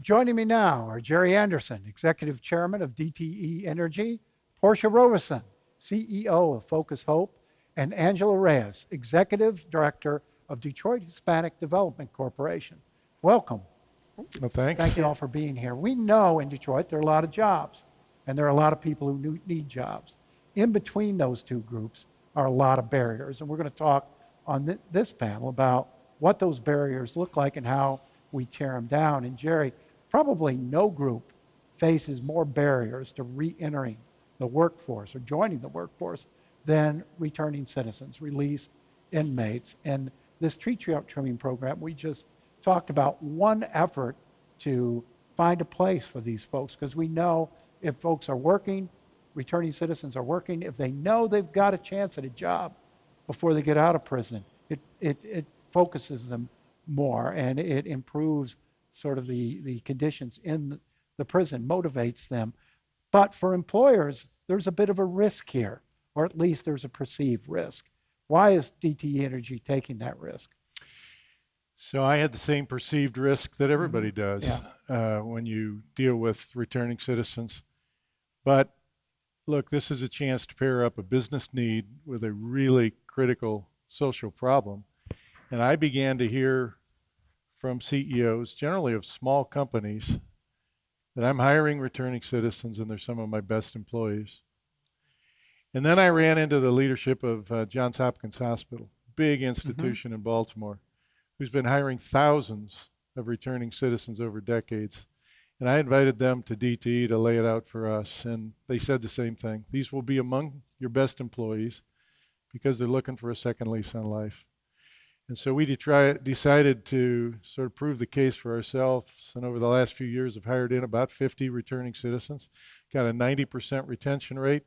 Joining me now are Gerry Anderson, Executive Chairman of DTE Energy, Portia Roberson, CEO of Focus Hope, and Angela Reyes, Executive Director of Detroit Hispanic Development Corporation. Welcome. Well, thanks. Thank you all for being here. We know in Detroit there are a lot of jobs, and there are a lot of people who need jobs. In between those two groups are a lot of barriers, and we're going to talk on this panel about what those barriers look like and how we tear them down. And Gerry, probably no group faces more barriers to re-entering the workforce or joining the workforce than returning citizens, released inmates. And this tree trimming program, we just talked about one effort to find a place for these folks, because we know if folks are working, returning citizens are working, if they know they've got a chance at a job before they get out of prison, it focuses them more, and it improves sort of the conditions in the prison, motivates them. But for employers, there's a bit of a risk here, or at least there's a perceived risk. Why is DTE Energy taking that risk? So I had the same perceived risk that everybody does when you deal with returning citizens. But look, this is a chance to pair up a business need with a really critical social problem. And I began to hear from CEOs, generally of small companies, that I'm hiring returning citizens and they're some of my best employees. And then I ran into the leadership of Johns Hopkins Hospital, big institution in Baltimore, who's been hiring thousands of returning citizens over decades. And I invited them to DTE to lay it out for us, and they said the same thing. These will be among your best employees because they're looking for a second lease on life. And so we decided to sort of prove the case for ourselves, and over the last few years have hired in about 50 returning citizens, got a 90% retention rate.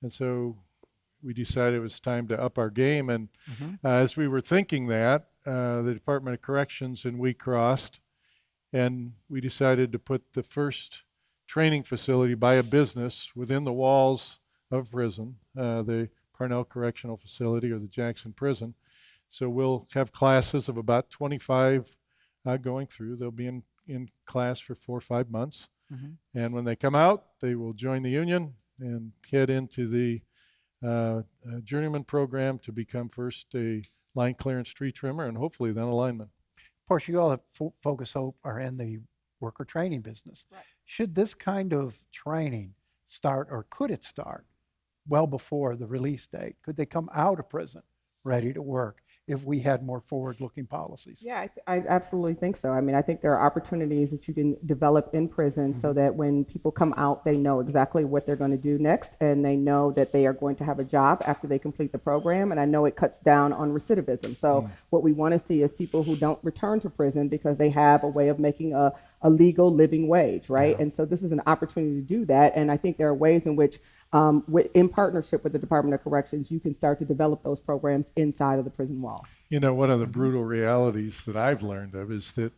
And so we decided it was time to up our game. And as we were thinking that, the Department of Corrections and we crossed, and we decided to put the first training facility by a business within the walls of prison, the Parnell Correctional Facility or the Jackson Prison. So we'll have classes of about 25 going through. They'll be in class for 4 or 5 months. And when they come out, they will join the union and head into the journeyman program to become first a line clearance tree trimmer and hopefully then a lineman. Portia, you all at Focus Hope are in the worker training business. Right. Should this kind of training start, or could it start well before the release date? Could they come out of prison ready to work if we had more forward-looking policies? Yeah, I absolutely think so. I mean, I think there are opportunities that you can develop in prison so that when people come out, they know exactly what they're going to do next, and they know that they are going to have a job after they complete the program. And I know it cuts down on recidivism. So what we want to see is people who don't return to prison because they have a way of making a legal living wage, right? Yeah. And so this is an opportunity to do that. And I think there are ways in which, in partnership with the Department of Corrections, you can start to develop those programs inside of the prison walls. You know, one of the brutal realities that I've learned of is that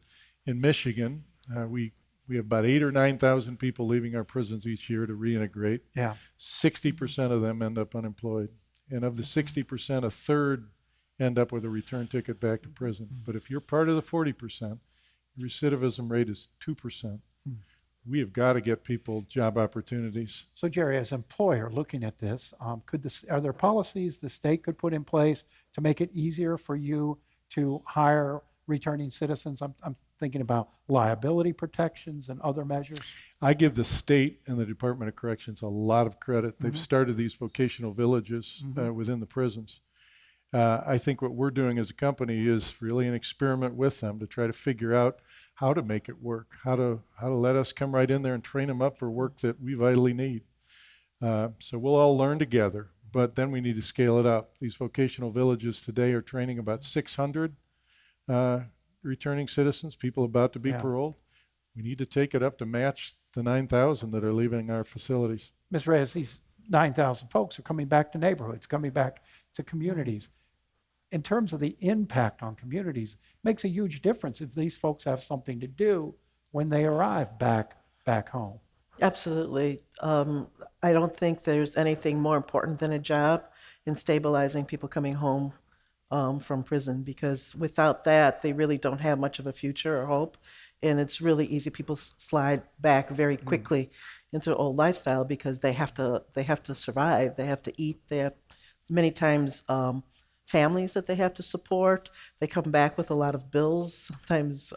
in Michigan, we have about 8,000 or 9,000 people leaving our prisons each year to reintegrate. Yeah. 60% of them end up unemployed. And of the 60%, a third end up with a return ticket back to prison. But if you're part of the 40%, recidivism rate is 2%. We have got to get people job opportunities. So, Gerry, as an employer looking at this, are there policies the state could put in place to make it easier for you to hire returning citizens? I'm thinking about liability protections and other measures. I give the state and the Department of Corrections a lot of credit. They've started these vocational villages within the prisons. I think what we're doing as a company is really an experiment with them to try to figure out how to make it work, how to let us come right in there and train them up for work that we vitally need. So we'll all learn together, but then we need to scale it up. These vocational villages today are training about 600 returning citizens, people about to be paroled. We need to take it up to match the 9,000 that are leaving our facilities. Ms. Reyes, these 9,000 folks are coming back to neighborhoods, coming back to communities. In terms of the impact on communities, it makes a huge difference if these folks have something to do when they arrive back home. Absolutely. I don't think there's anything more important than a job in stabilizing people coming home from prison, because without that, they really don't have much of a future or hope. And it's really easy. People slide back very quickly into the old lifestyle because they have to survive. They have to eat. They have many times families that they have to support. They come back with a lot of bills, sometimes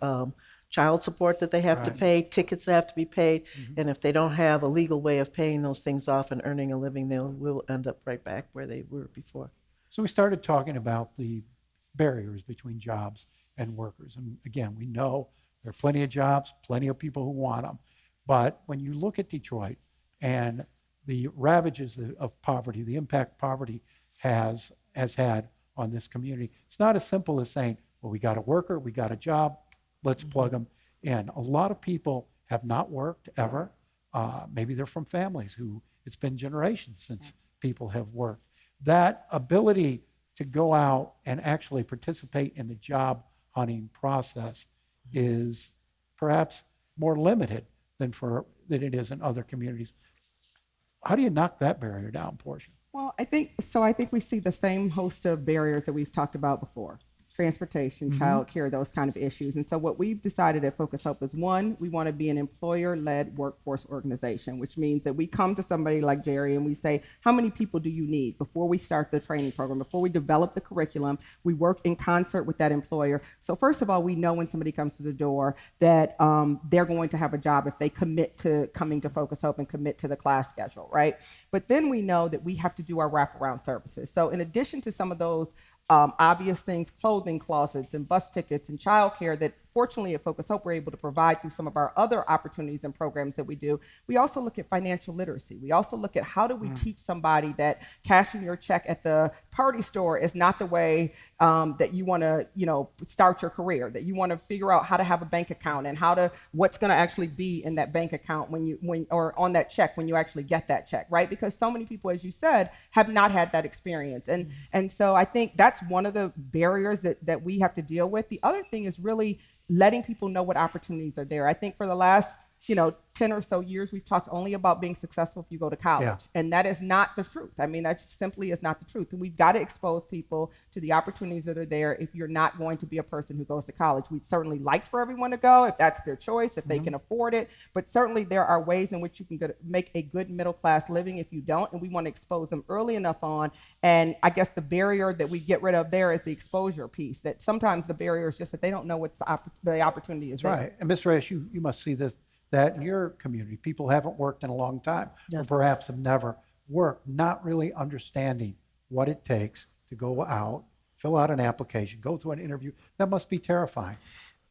child support that they have to pay, tickets that have to be paid. And if they don't have a legal way of paying those things off and earning a living, they will end up right back where they were before. So we started talking about the barriers between jobs and workers. And again, we know there are plenty of jobs, plenty of people who want them. But when you look at Detroit and the ravages of poverty, the impact poverty has had on this community, it's not as simple as saying, well, we got a worker, we got a job, let's plug them in. A lot of people have not worked ever. Maybe they're from families who it's been generations since people have worked. That ability to go out and actually participate in the job hunting process is perhaps more limited than it is in other communities. How do you knock that barrier down, Portia? Well, I think we see the same host of barriers that we've talked about before. Transportation, childcare, those kind of issues. And so what we've decided at Focus Hope is, one, we want to be an employer-led workforce organization, which means that we come to somebody like Gerry and we say, how many people do you need? Before we start the training program, before we develop the curriculum, we work in concert with that employer. So first of all, we know when somebody comes to the door that they're going to have a job if they commit to coming to Focus Hope and commit to the class schedule, right? But then we know that we have to do our wraparound services. So in addition to some of those obvious things, clothing closets and bus tickets and childcare that fortunately at Focus Hope we're able to provide through some of our other opportunities and programs that we do. We also look at financial literacy. We also look at how do we teach somebody that cashing your check at the party store is not the way that you want to, start your career, that you want to figure out how to have a bank account and what's going to actually be in that bank account or on that check when you actually get that check, right? Because so many people, as you said, have not had that experience. And so I think that's one of the barriers that we have to deal with. The other thing is really letting people know what opportunities are there. I think for the last 10 or so years, we've talked only about being successful if you go to college. And that is not the truth. I mean, that simply is not the truth. And we've got to expose people to the opportunities that are there if you're not going to be a person who goes to college. We'd certainly like for everyone to go if that's their choice, if they can afford it. But certainly there are ways in which you can make a good middle class living if you don't. And we want to expose them early enough on. And I guess the barrier that we get rid of there is the exposure piece, that sometimes the barrier is just that they don't know what the opportunity is there. Right. And Mr. Reyes, you must see that in your community, people haven't worked in a long time, or perhaps have never worked, not really understanding what it takes to go out, fill out an application, go through an interview. That must be terrifying.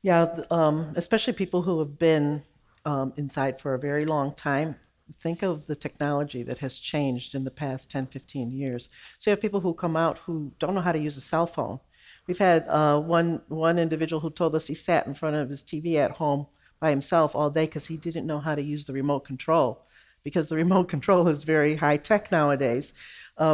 Yeah, especially people who have been inside for a very long time. Think of the technology that has changed in the past 10, 15 years. So you have people who come out who don't know how to use a cell phone. We've had one individual who told us he sat in front of his TV at home by himself all day because he didn't know how to use the remote control, because the remote control is very high tech nowadays.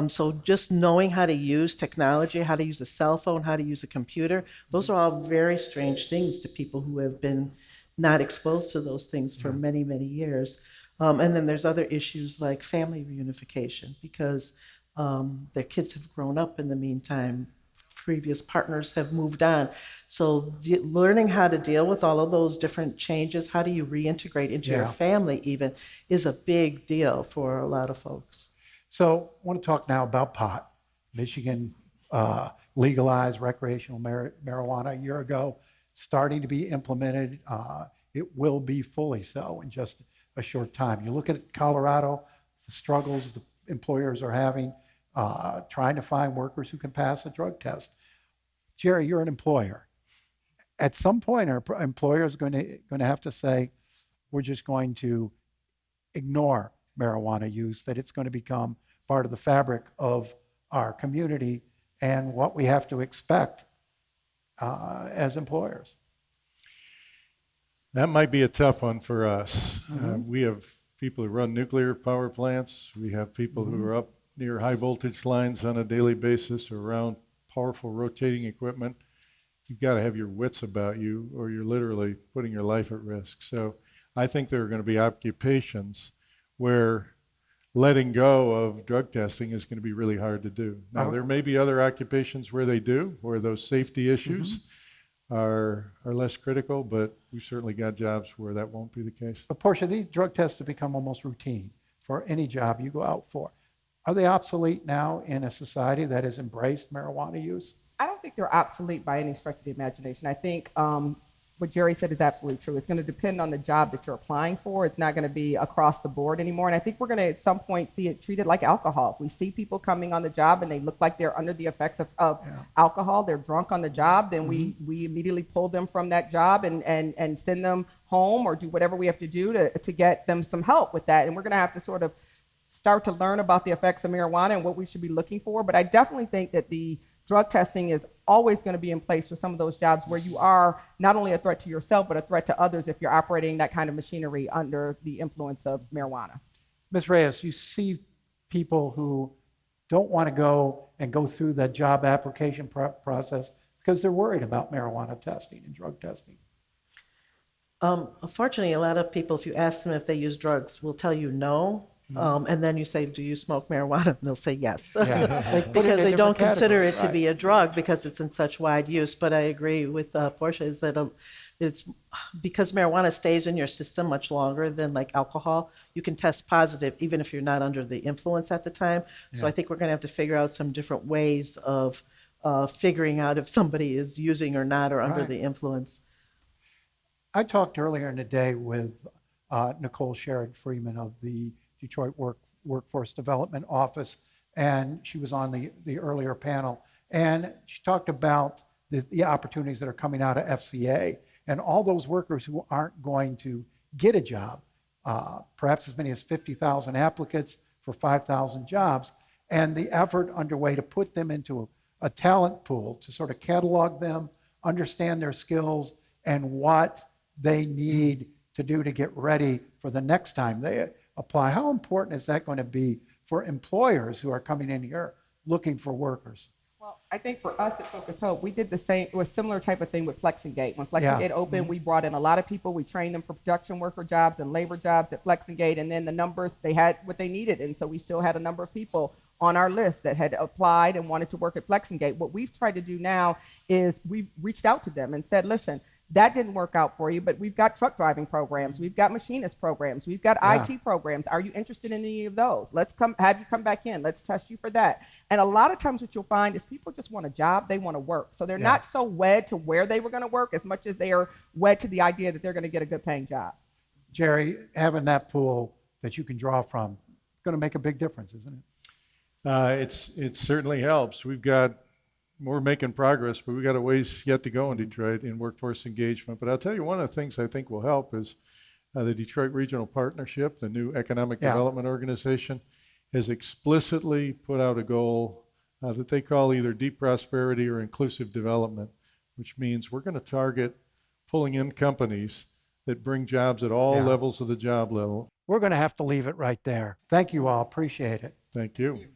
So just knowing how to use technology, how to use a cell phone, how to use a computer, those are all very strange things to people who have been not exposed to those things for many, many years. And then there's other issues like family reunification, because their kids have grown up in the meantime. Previous partners have moved on. So learning how to deal with all of those different changes, how do you reintegrate into your family even, is a big deal for a lot of folks. So I want to talk now about pot. Michigan legalized recreational marijuana a year ago, starting to be implemented. It will be fully so in just a short time. You look at Colorado, the struggles the employers are having, trying to find workers who can pass a drug test. Gerry, you're an employer. At some point, our employer is going to have to say, we're just going to ignore marijuana use, that it's going to become part of the fabric of our community and what we have to expect as employers. That might be a tough one for us. We have people who run nuclear power plants. We have people who are up near high voltage lines on a daily basis or around powerful rotating equipment. You've got to have your wits about you, or you're literally putting your life at risk. So I think there are going to be occupations where letting go of drug testing is going to be really hard to do. Now, there may be other occupations where they do, where those safety issues are less critical, but we've certainly got jobs where that won't be the case. But Portia, these drug tests have become almost routine for any job you go out for. Are they obsolete now in a society that has embraced marijuana use? I don't think they're obsolete by any stretch of the imagination. I think what Gerry said is absolutely true. It's going to depend on the job that you're applying for. It's not going to be across the board anymore. And I think we're going to at some point see it treated like alcohol. If we see people coming on the job and they look like they're under the effects of alcohol, they're drunk on the job, then we immediately pull them from that job and send them home or do whatever we have to do to get them some help with that. And we're going to have to sort of start to learn about the effects of marijuana and what we should be looking for. But I definitely think that the drug testing is always going to be in place for some of those jobs where you are not only a threat to yourself, but a threat to others if you're operating that kind of machinery under the influence of marijuana. Ms. Reyes, you see people who don't want to go through that job application process because they're worried about marijuana testing and drug testing. Unfortunately, a lot of people, if you ask them if they use drugs, will tell you no. And then you say, do you smoke marijuana? And they'll say yes. Yeah. Because they don't consider it to be a drug because it's in such wide use. But I agree with Portia is that it's because marijuana stays in your system much longer than like alcohol, you can test positive even if you're not under the influence at the time. So I think we're going to have to figure out some different ways of figuring out if somebody is using or not or under the influence. I talked earlier in the day with Nicole Sherrod-Freeman of the Detroit Workforce Development Office, and she was on the earlier panel, and she talked about the opportunities that are coming out of FCA and all those workers who aren't going to get a job, perhaps as many as 50,000 applicants for 5,000 jobs, and the effort underway to put them into a talent pool to sort of catalog them, understand their skills, and what they need to do to get ready for the next time they apply. How important is that going to be for employers who are coming in here looking for workers? Well, I think for us at Focus Hope, we did the same, or a similar type of thing with Flexingate. When Flexingate opened, we brought in a lot of people. We trained them for production worker jobs and labor jobs at Flexingate, and then the numbers, they had what they needed. And so we still had a number of people on our list that had applied and wanted to work at Flexingate. What we've tried to do now is we've reached out to them and said, listen, that didn't work out for you, but we've got truck driving programs, we've got machinist programs, we've got IT programs. Are you interested in any of those? Let's have you come back in. Let's test you for that. And a lot of times what you'll find is people just want a job, they want to work. So they're not so wed to where they were going to work as much as they are wed to the idea that they're going to get a good paying job. Gerry, having that pool that you can draw from is going to make a big difference, isn't it? It certainly helps. We're making progress, but we've got a ways yet to go in Detroit in workforce engagement. But I'll tell you, one of the things I think will help is the Detroit Regional Partnership, the new economic development organization, has explicitly put out a goal that they call either deep prosperity or inclusive development, which means we're going to target pulling in companies that bring jobs at all levels of the job level. We're going to have to leave it right there. Thank you all. Appreciate it. Thank you.